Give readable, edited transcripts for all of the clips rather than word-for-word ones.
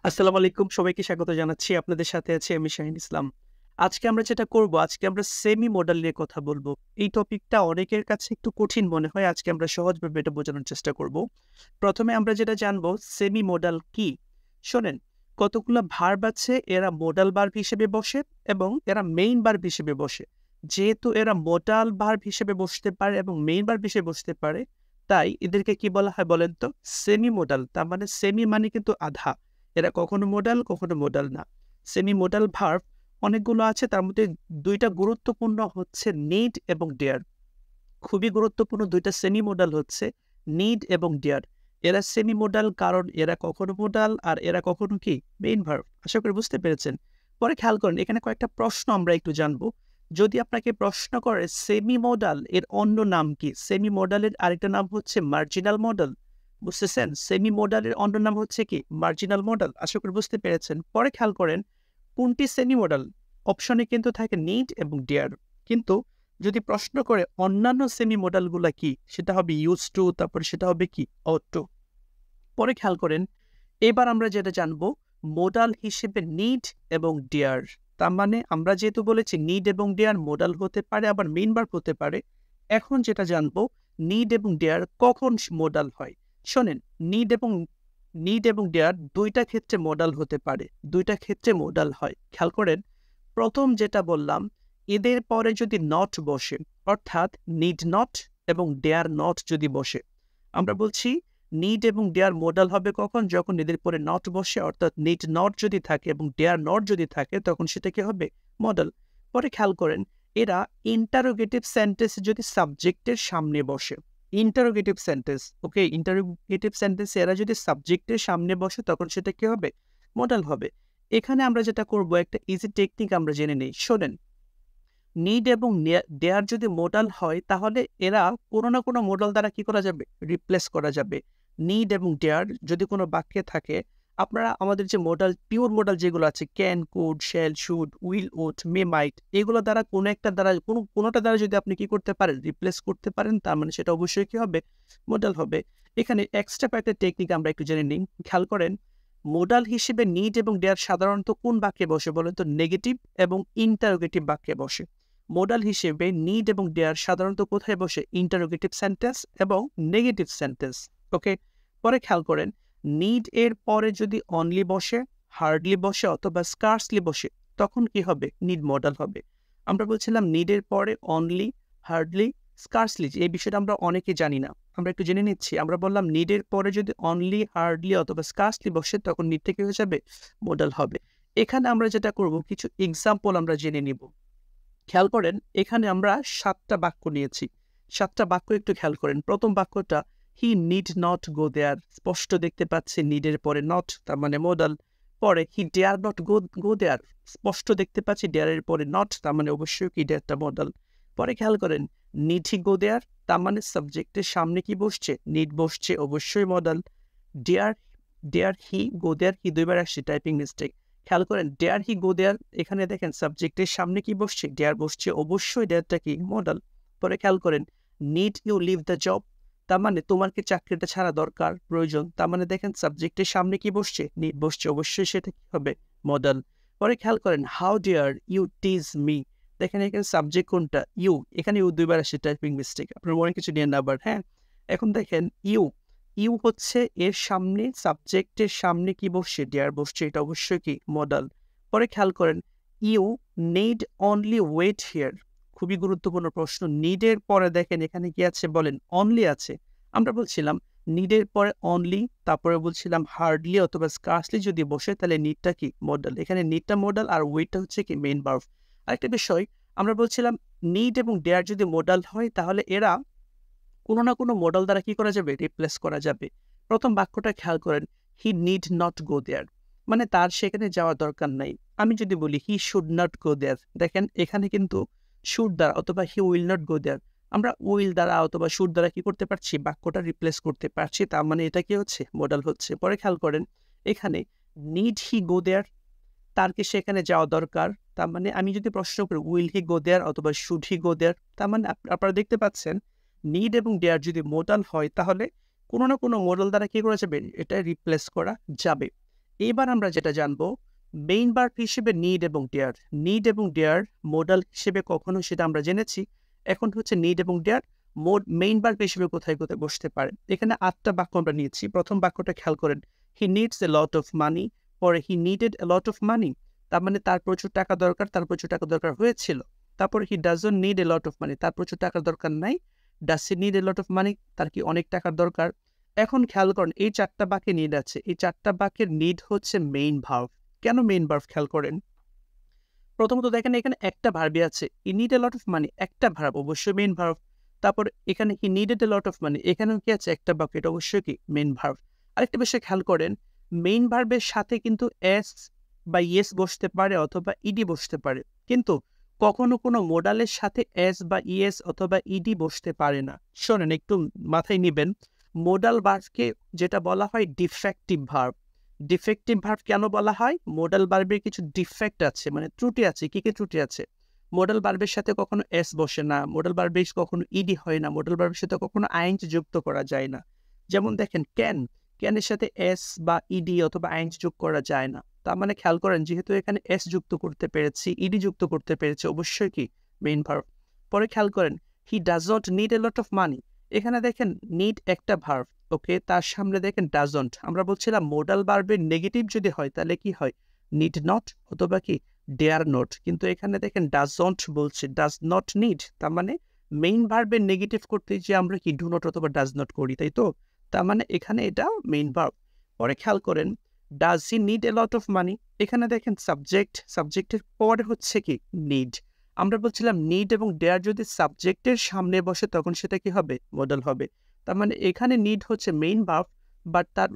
আসসালামু আলাইকুম, সবাইকে স্বাগত জানাচ্ছি। আপনাদের সাথে আছি আমি শাহিন ইসলাম। আজকে আমরা যেটা করব, আজকে আমরা সেমি মডাল নিয়ে কথা বলবো। এই টপিকটা অনেকের কাছে একটু কঠিন মনে হয়। আজকে আমরা সহজভাবে এটা বোঝানোর চেষ্টা করব। প্রথমে আমরা যেটা জানবো সেমি মডাল কি? শোনেন, কতগুলো ভার্ব আছে, এরা মোডাল ভার্ব হিসেবে বসে এবং এরা মেইন ভার্ব হিসেবে বসে। যেহেতু এরা মোডাল ভার্ব হিসেবে বসতে পারে এবং মেইন ভার্ব হিসেবে বসতে পারে, তাই এদেরকে কি বলা হয় বলেন তো? Semi modal. তার মানে সেমি মানে কিন্তু আধা। এরা কখনো মোডাল না। সেমি মোডাল ভার্ব অনেকগুলো আছে, তার মধ্যে দুইটা গুরুত্বপূর্ণ হচ্ছে নিড এবং ডেয়ার। খুবই গুরুত্বপূর্ণ দুইটা সেমি মোডাল হচ্ছে নিড এবং ডেয়ার। এরা সেমি মোডাল কারণ এরা কখনো মোডাল আর এরা কখনো কি মেইন ভার্ব। আশা করি বুঝতে পেরেছেন। পরে খেয়াল করেন, এখানে কয়েকটা প্রশ্ন আমরা একটু জানবো। যদি আপনাকে প্রশ্ন করে সেমি মোডাল এর অন্য নাম কি, সেমি মোডালের আরেকটা নাম হচ্ছে মার্জিনাল মডেল। বুঝতেছেন? সেমি মোডালের অন্য নাম হচ্ছে কি মার্জিনাল মডেল। আশা করি বুঝতে পেরেছেন। পরে খেয়াল করেন, কোনটি সেমি মোডাল? অপশনে কিন্তু থাকে নিড এবং ডেয়ার। কিন্তু যদি প্রশ্ন করে অন্যান্য সেমি মডালগুলা কি, সেটা হবে ইউজ টু, তারপরে সেটা হবে কি অট টু। পরে খেয়াল করেন, এবার আমরা যেটা জানবো মোডাল হিসেবে নিড এবং ডেয়ার। তার মানে আমরা যেহেতু বলেছি নিড এবং ডেয়ার মোডাল হতে পারে, আবার মেইন ভার্ব হতে পারে। এখন যেটা জানবো নিড এবং ডেয়ার কখন মোডাল হয়। শোনেন, নিড এবং ডেয়ার দুইটা ক্ষেত্রে মোডাল হতে পারে, দুইটা ক্ষেত্রে মোডাল হয়। খেয়াল করেন, প্রথম যেটা বললাম, এদের পরে যদি নট বসে, অর্থাৎ নিড নট এবং ডেয়ার নট যদি বসে, আমরা বলছি নিড এবং ডেয়ার মোডাল হবে কখন? যখন এদের পরে নট বসে, অর্থাৎ নিড নট যদি থাকে এবং ডেয়ার নট যদি থাকে, তখন সেটা কি হবে? মডাল। পরে খেয়াল করেন, এরা ইন্টারোগেটিভ সেন্টেন্স যদি সাবজেক্টের সামনে বসে, ইন্টারোগেটিভ সেন্টেন্স, ওকে, ইন্টারোগেটিভ সেন্টেন্স এরা যদি সাবজেক্টের সামনে বসে, তখন সেটা কি হবে? মডাল হবে। এখানে আমরা যেটা করব, একটা ইজি টেকনিক আমরা জেনে নেই। শোনেন, নিড এবং ডেয়ার যদি মোডাল হয়, তাহলে এরা কোনো না কোনো মোডাল দ্বারা কি করা যাবে? রিপ্লেস করা যাবে। নিড এবং ডেয়ার যদি কোনো বাক্যে থাকে, আপনারা আমাদের যে মোডাল, পিওর মোডাল যেগুলো আছে, can, could, shall, should, will, would, may, might, এগুলো দ্বারা কোনো একটা দ্বারা কোনোটা দ্বারা যদি আপনি কি করতে পারেন? রিপ্লেস করতে পারেন, তার মানে সেটা অবশ্যই কি হবে? মোডাল হবে। এখানে এক্সট্রা একটা টেকনিক আমরা একটু জেনে নিই। খেয়াল করেন, মোডাল হিসেবে নিড এবং ডেয়ার সাধারণত কোন বাক্যে বসে বলেন তো? নেগেটিভ এবং ইন্টারোগেটিভ বাক্যে বসে। মোডাল হিসেবে নিড এবং ডেয়ার সাধারণত কোথায় বসে? ইন্টারোগেটিভ সেন্টেন্স এবং নেগেটিভ সেন্টেন্স। ওকে। পরে খেয়াল করেন, নিড এর পরে যদি অনলি বসে, হার্ডলি বসে অথবা স্কার্সলি বসে, তখন কি হবে? নিড মডাল হবে। আমরা বলছিলাম নিডের পরে অনলি, হার্ডলি, স্কার্সলি, এই বিষয়টা আমরা অনেকে জানি না। আমরা একটু জেনে নিচ্ছি। আমরা বললাম নিডের পরে যদি অনলি, হার্ডলি অথবা স্কার্সলি বসে, তখন নিডটা কি হয়ে যাবে? মডাল হবে। এখানে আমরা যেটা করব, কিছু এক্সাম্পল আমরা জেনে নিব। খেয়াল করেন, এখানে আমরা 7টা বাক্য নিয়েছি। 7টা বাক্য একটু খেয়াল করেন। প্রথম বাক্যটা, হি নিড নট গো দেয়ার। স্পষ্ট দেখতে পাচ্ছি নিডের পরে নট, তার মানে মোডাল। পরে হি ডেয়ার নট গো দেয়ার, স্পষ্ট দেখতে পাচ্ছি ডেয়ারের পরে নট, তার মানে অবশ্যই কি ডেয়ারটা মোডাল। পরে খেয়াল করেন, নিড হি গো দেয়ার, তার মানে সাবজেক্টের সামনে কি বসছে? নিড বসছে, অবশ্যই মোডাল। ডেয়ার হি গো দেয়ার, হি দুইবার আসছে, টাইপিং মিস্টেক। খেয়াল করেন, ডেয়ার হি গো দেয়ার, এখানে দেখেন সাবজেক্টের সামনে কি বসছে? ডেয়ার বসছে, অবশ্যই ডেয়ারটা কি? মডাল। পরে খেয়াল করেন, need you leave the job, তার মানে তোমার কি চাকরিটা ছাড়া দরকার, প্রয়োজন, তার মানে দেখেন সাবজেক্টের সামনে কি বসছে? নিড বসছে, অবশ্যই সেটা কি হবে? মডাল। পরে খেয়াল করেন, how dare you tease me, দেখেন এখানে সাবজেক্ট কোনটা? ইউ, এখানে ইউ দুইবার আসছে, টাইপিং মিস্টেক, আপনার মনে কিছু নিয়ে না আবার। হ্যাঁ, এখন দেখেন ইউ হচ্ছে এর সামনে, সাবজেক্টের সামনে কি বসছে? ডেয়ার বসছে, এটা অবশ্যই কি? মডাল। পরে খেয়াল করেন, you need only wait here, খুবই গুরুত্বপূর্ণ প্রশ্ন। নিডের পরে দেখেন এখানে কি আছে বলেন? অনলি আছে। আমরা বলছিলাম নিডের পরে অনলি, তারপরে বলছিলাম হার্ডলি অথবা স্কার্সলি যদি বসে, তাহলে নিডটা কি? মডাল। এখানে নিডটা মডাল আর ওয়েটটা হচ্ছে কি? Main verb. আরেকটা বিষয়, আমরা বলছিলাম নিড এবং ডেয়ার যদি মডাল হয়, তাহলে এরা কোনো না কোনো মডেল দ্বারা কি করা যাবে? রিপ্লেস করা যাবে। প্রথম বাক্যটা খেয়াল করেন, হি নিড নট গো দেয়ার, মানে তার সেখানে যাওয়ার দরকার নাই। আমি যদি বলি হি শুড নট গো দেয়ার, দেখেন এখানে কিন্তু শুড দ্বারা অথবা হি উইল নট গো দেয়ার, আমরা উইল দ্বারা অথবা শুড দ্বারা কি করতে পারছি? বাক্যটা রিপ্লেস করতে পারছি, তার মানে এটা কি হচ্ছে? মডেল হচ্ছে। পরে খেয়াল করেন, এখানে নিড হি গো দেয়ার, তার কি সেখানে যাওয়া দরকার, তার মানে আমি যদি প্রশ্ন করি উইল হি গো দেয়ার অথবা শুড হি গো দেয়ার, তার মানে আপনারা দেখতে পাচ্ছেন নিড এবং ডেয়ার যদি মোডাল হয়, তাহলে কোনো না কোনো মোডাল দ্বারা কি করা যাবে? এটা রিপ্লেস করা যাবে। এবার আমরা যেটা জানবো মেইন ভার্ব হিসেবে নিড এবং ডেয়ার। নিড এবং ডেয়ার মোডাল হিসেবে কখনো সেটা আমরা জেনেছি। এখন হচ্ছে নিড এবং ডেয়ার মেইন ভার্ব হিসেবে কোথায় কোথায় বসতে পারে। এখানে 8টা বাক্য আমরা নিয়েছি। প্রথম বাক্যটা খেয়াল করেন, হি needs a lot of money, পরে হি needed A lot of money, তার মানে তার প্রচুর টাকা দরকার, তার প্রচুর টাকা দরকার হয়েছিল। তারপরে he doesn't need a lot of money, তার প্রচুর টাকার দরকার নাই। Does he need a lot of money, তার কি অনেক টাকার দরকার। এখন খেয়াল করেন এই 4টা বাক্যে নিড আছে, এই 4টা বাক্যের নিড হচ্ছে মেইন ভার্ব। কেন মেইন ভার্ব খেয়াল করেন। প্রথমত দেখেন এখানে একটা ভার্বই আছে, he need a lot of money, একটা ভার্ব, অবশ্যই মেইন ভার্ব। তারপর এখানে হি needed A lot of money, এখানেও কি আছে একটা বাক্য, এটা অবশ্যই কি মেইন ভার্ব। আরেকটা বিষয় খেয়াল করেন, মেইন ভার্বের সাথে কিন্তু এস বা ইয়েস বসতে পারে অথবা ইডি বসতে পারে, কিন্তু কখনো কোনো মোডালের সাথে এস বা ইএস অথবা ইডি বসতে পারে না। শোনেন একটু মাথায় নিবেন, মোডাল ভার্বকে যেটা বলা হয় ডিফেক্টিভ ভার্ব। ডিফেক্টিভ ভার্ব কেন বলা হয়? মোডাল ভার্বের কিছু ডিফেক্ট আছে, মানে ত্রুটি আছে। কি কি ত্রুটি আছে? মোডাল ভার্বের সাথে কখনো এস বসে না, মোডাল ভার্বের কখনো ইডি হয় না, মোডাল ভার্বের সাথে কখনো আইএনজি যুক্ত করা যায় না। যেমন দেখেন ক্যানের সাথে এস বা ইডি অথবা আইএনজি যোগ করা যায় না। তার মানে খেয়াল করেন, যেহেতু এখানে এস যুক্ত করতে পেরেছি, ইডি যুক্ত করতে পেরেছি, অবশ্যই কি মেইন ভার্ব। পরে খেয়াল করেন, he does not need a lot of money, এখানে দেখেন নিড একটা ভার্ব, ওকে, তার সামনে দেখেন ডাজন্ট। আমরা বলছিলাম মোডাল ভার্বের নেগেটিভ যদি হয় তাহলে কি হয়? নিড নট অথবা কি ডেয়ার নট, কিন্তু এখানে দেখেন ডাজন্ট বলছে, ডাজ নট নিড। তার মানে মেইন ভার্বের নেগেটিভ করতে যে আমরা কি ডু নট অথবা ডাজ নট করি, তাই তো? তার মানে এখানে এটা মেইন ভার্ব। পরে খেয়াল করেন, does he need a lot of money, এখানে দেখেন সাবজেক্ট, সাবজেক্টের পরে হচ্ছে কি নিড। আমরা বলছিলাম নিড এবং ডেয়ার যদি সাবজেক্টের সামনে বসে তখন সেটা কি হবে? মডেল হবে। তার মানে এখানে নিড হচ্ছে মেইন ভার্ব, বাট তার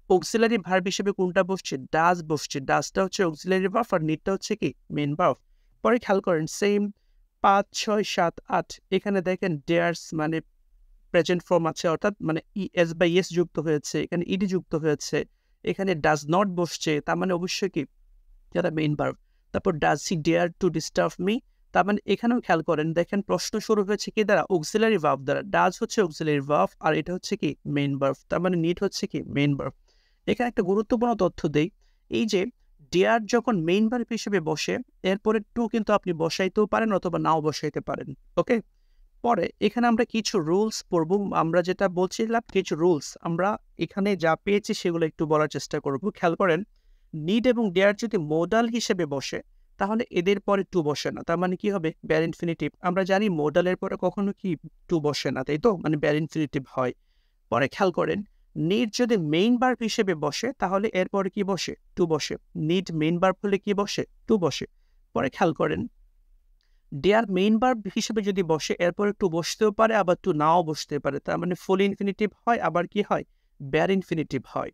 অক্সিলারি ভার্ব হিসেবে কোনটা বসছে? ডাজ বসছে। ডাজটা হচ্ছে অক্সিলারি ভার্ব আর নিডটা হচ্ছে কি মেইন ভার্ব। পরে খেয়াল করেন সেম 5, 6, 7, 8 এখানে দেখেন ডেয়ার্স মানে প্রেজেন্ট ফর্ম আছে, অর্থাৎ মানে এস বা ইয়েস যুক্ত হয়েছে, এখানে ইডি যুক্ত হয়েছে, এখানে ডাজ নট বসছে, তার মানে অবশ্যই কি যারা মেইন ভার্ব। তারপর does he dare to disturb me, তার মানে এখানেও খেয়াল করেন, দেখেন প্রশ্ন শুরু হয়েছে কি দ্বারা? অক্সিলারি ভার্ব দ্বারা। ডাজ হচ্ছে অক্সিলারি ভার্ব আর এটা হচ্ছে কি মেইন ভার্ব, তার মানে নিড হচ্ছে কি মেইন ভার্ব। এখানে একটা গুরুত্বপূর্ণ তথ্য দেই, এই যে ডেয়ার যখন মেইন ভার্ব হিসেবে বসে এরপরে টু কিন্তু আপনি বসাইতেও পারেন অথবা নাও বসাইতে পারেন, ওকে। পরে এখানে আমরা কিছু রুলস পড়ব, আমরা যেটা বলছিলাম কিছু রুলস আমরা এখানে যা পেয়েছি সেগুলো একটু বলার চেষ্টা করব। খেয়াল করেন, নিড এবং ডেয়ার যদি মোডাল হিসেবে বসে তাহলে এদের পরে টু বসে না, তার মানে কি হবে? ব্যার ইনফিনিটিভ। আমরা জানি মোডালের পরে কখনো কি টু বসে না, তাই তো? মানে ব্যার ইনফিনিটিভ হয়। পরে খেয়াল করেন, নিড যদি মেইন ভার্ব হিসেবে বসে তাহলে এরপরে কি বসে? টু বসে। নিড মেইন ভার্ব হলে কি বসে? টু বসে। পরে খেয়াল করেন, ডেয়ার মেইন ভার্ব হিসেবে যদি বসে এরপরে টু বসতেও পারে আবার টু নাও বসতে পারে, তার মানে ফুল ইনফিনিটিভ হয় আবার কি হয়? ব্যার ইনফিনিটিভ হয়।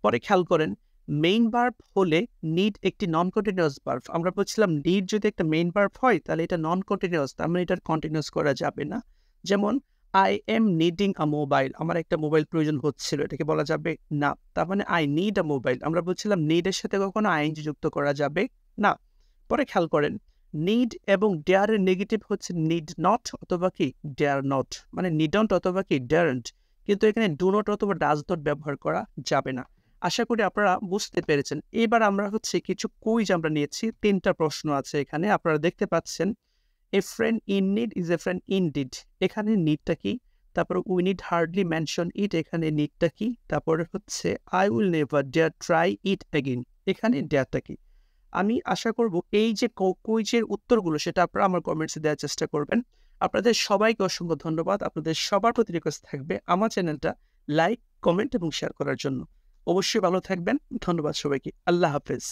পরে খেয়াল করেন, মেইন ভার্ব হলে নিড একটি নন কন্টিনিউয়াস ভার্ব। আমরা বলছিলাম নিড যদি একটা মেইন ভার্ব হয় তাহলে এটা নন কন্টিনিউয়াস, তার মানে এটা কন্টিনিউয়াস করা যাবে না। যেমন I am needing a mobile, আমার একটা মোবাইল প্রয়োজন হচ্ছিল, এটাকে বলা যাবে না। তার মানে আই নিড আ মোবাইল, আমরা বলছিলাম নিডের সাথে কখনো আইএনজি যুক্ত করা যাবে না। পরে খেয়াল করেন, নিড এবং ডেয়ারের নেগেটিভ হচ্ছে নিড নট অথবা কি ডেয়ার নট, মানে নিডন্ট অথবা কি ডেয়ারেন্ট, কিন্তু এখানে ডু নট অথবা ডাজ নট ব্যবহার করা যাবে না। আশা করি আপনারা বুঝতে পেরেছেন। এবার আমরা হচ্ছে কিছু কুইজ আমরা নিয়েছি, 3টা প্রশ্ন আছে এখানে আপনারা দেখতে পাচ্ছেন। A friend in need is a friend in deed, এখানে নিডটা কি? তারপরে we need hardly mention it, এখানে নিডটা কি? তারপরে হচ্ছে I will never dare try it again, এখানে ডেয়ারটা কি? আমি আশা করব এই যে কুইজের উত্তরগুলো সেটা আপনারা আমার কমেন্টসে দেওয়ার চেষ্টা করবেন। আপনাদের সবাইকে অসংখ্য ধন্যবাদ। আপনাদের সবার প্রতি রিকোয়েস্ট থাকবে আমার চ্যানেলটা লাইক, কমেন্ট এবং শেয়ার করার জন্য। অবশ্যই ভালো থাকবেন। ধন্যবাদ সবাইকে। আল্লাহ হাফেজ।